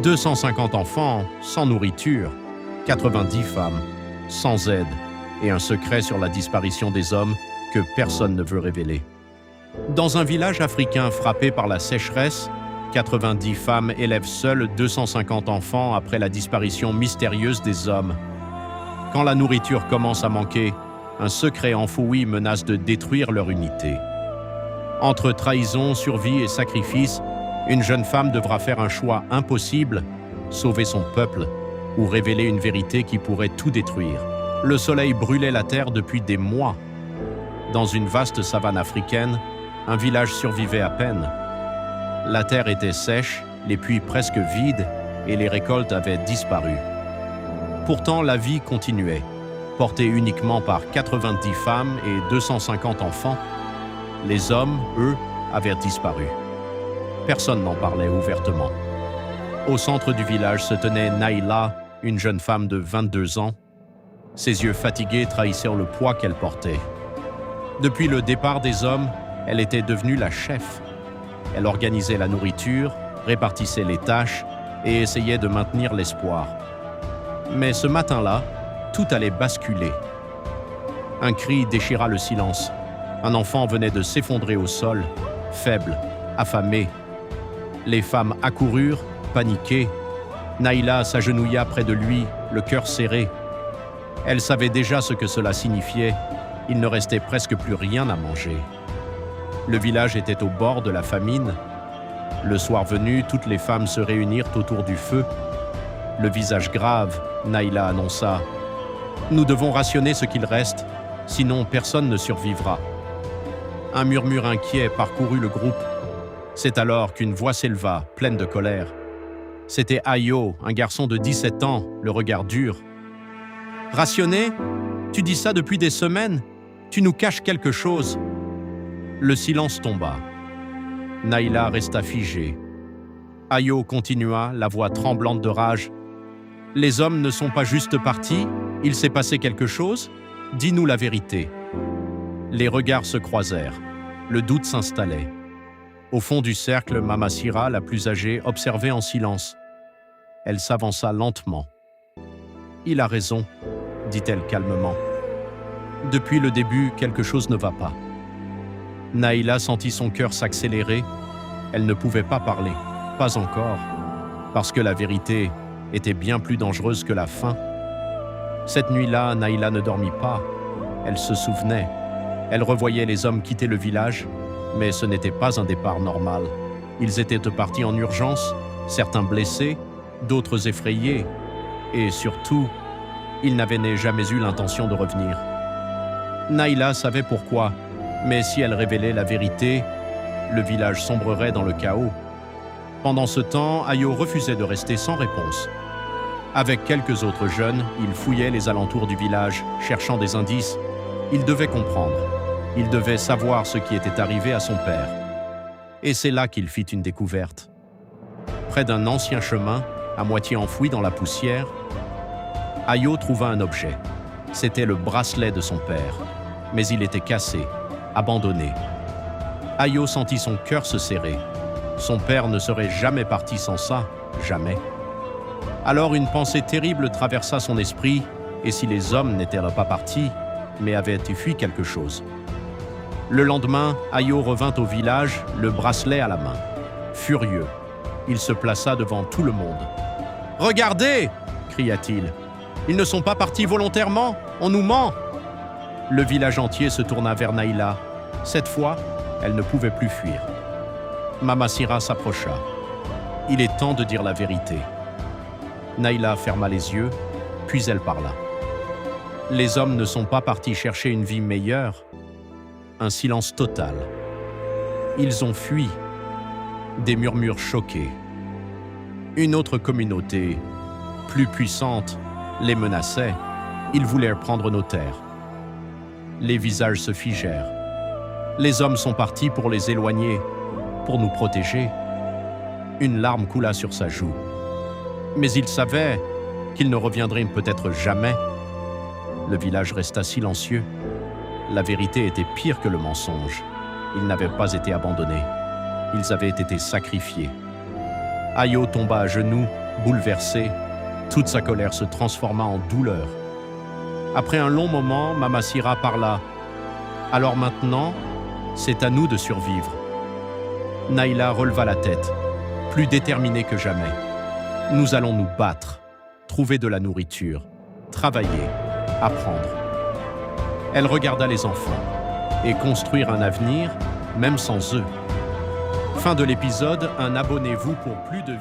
250 enfants sans nourriture, 90 femmes sans aide et un secret sur la disparition des hommes que personne ne veut révéler. Dans un village africain frappé par la sécheresse, 90 femmes élèvent seules 250 enfants après la disparition mystérieuse des hommes. Quand la nourriture commence à manquer, un secret enfoui menace de détruire leur unité. Entre trahison, survie et sacrifice, une jeune femme devra faire un choix impossible, sauver son peuple ou révéler une vérité qui pourrait tout détruire. Le soleil brûlait la terre depuis des mois. Dans une vaste savane africaine, un village survivait à peine. La terre était sèche, les puits presque vides et les récoltes avaient disparu. Pourtant, la vie continuait, portée uniquement par 90 femmes et 250 enfants. Les hommes, eux, avaient disparu. Personne n'en parlait ouvertement. Au centre du village se tenait Naïla, une jeune femme de 22 ans. Ses yeux fatigués trahissaient le poids qu'elle portait. Depuis le départ des hommes, elle était devenue la chef. Elle organisait la nourriture, répartissait les tâches et essayait de maintenir l'espoir. Mais ce matin-là, tout allait basculer. Un cri déchira le silence. Un enfant venait de s'effondrer au sol, faible, affamé. Les femmes accoururent, paniquées. Naïla s'agenouilla près de lui, le cœur serré. Elle savait déjà ce que cela signifiait. Il ne restait presque plus rien à manger. Le village était au bord de la famine. Le soir venu, toutes les femmes se réunirent autour du feu. Le visage grave, Naïla annonça « Nous devons rationner ce qu'il reste, sinon personne ne survivra. » Un murmure inquiet parcourut le groupe. C'est alors qu'une voix s'éleva, pleine de colère. C'était Ayo, un garçon de 17 ans, le regard dur. « Rationner? Tu dis ça depuis des semaines? Tu nous caches quelque chose. » Le silence tomba. Naïla resta figée. Ayo continua, la voix tremblante de rage. « Les hommes ne sont pas juste partis? Il s'est passé quelque chose? Dis-nous la vérité. » Les regards se croisèrent. Le doute s'installait. Au fond du cercle, Mama Sira, la plus âgée, observait en silence. Elle s'avança lentement. « Il a raison, » dit-elle calmement. « Depuis le début, quelque chose ne va pas. » Naïla sentit son cœur s'accélérer. Elle ne pouvait pas parler, pas encore, parce que la vérité était bien plus dangereuse que la faim. Cette nuit-là, Naïla ne dormit pas. Elle se souvenait. Elle revoyait les hommes quitter le village, mais ce n'était pas un départ normal. Ils étaient partis en urgence, certains blessés, d'autres effrayés, et surtout, ils n'avaient jamais eu l'intention de revenir. Naïla savait pourquoi, mais si elle révélait la vérité, le village sombrerait dans le chaos. Pendant ce temps, Ayo refusait de rester sans réponse. Avec quelques autres jeunes, il fouillait les alentours du village, cherchant des indices. Il devait comprendre. Il devait savoir ce qui était arrivé à son père. Et c'est là qu'il fit une découverte. Près d'un ancien chemin, à moitié enfoui dans la poussière, Ayo trouva un objet. C'était le bracelet de son père. Mais il était cassé, abandonné. Ayo sentit son cœur se serrer. Son père ne serait jamais parti sans ça, jamais. Alors une pensée terrible traversa son esprit, et si les hommes n'étaient pas partis, mais avaient fui quelque chose. Le lendemain, Ayo revint au village, le bracelet à la main. Furieux, il se plaça devant tout le monde. « Regardez !» cria-t-il. « Ils ne sont pas partis volontairement, on nous ment !» Le village entier se tourna vers Naïla. Cette fois, elle ne pouvait plus fuir. Mama Sira s'approcha. « Il est temps de dire la vérité. » Naïla ferma les yeux, puis elle parla. « Les hommes ne sont pas partis chercher une vie meilleure. » Un silence total. Ils ont fui. Des murmures choqués. Une autre communauté, plus puissante, les menaçait. Ils voulaient prendre nos terres. Les visages se figèrent. Les hommes sont partis pour les éloigner, pour nous protéger. Une larme coula sur sa joue. Mais ils savaient qu'ils ne reviendraient peut-être jamais. Le village resta silencieux. La vérité était pire que le mensonge. Ils n'avaient pas été abandonnés. Ils avaient été sacrifiés. Ayo tomba à genoux, Bouleversée, toute sa colère se transforma en douleur. Après un long moment, Mama Sira parla. « Alors maintenant, c'est à nous de survivre. » Naïla releva la tête, plus déterminée que jamais. « Nous allons nous battre, trouver de la nourriture, travailler, apprendre. » Elle regarda les enfants et construire un avenir, même sans eux. Fin de l'épisode, un abonnez-vous pour plus de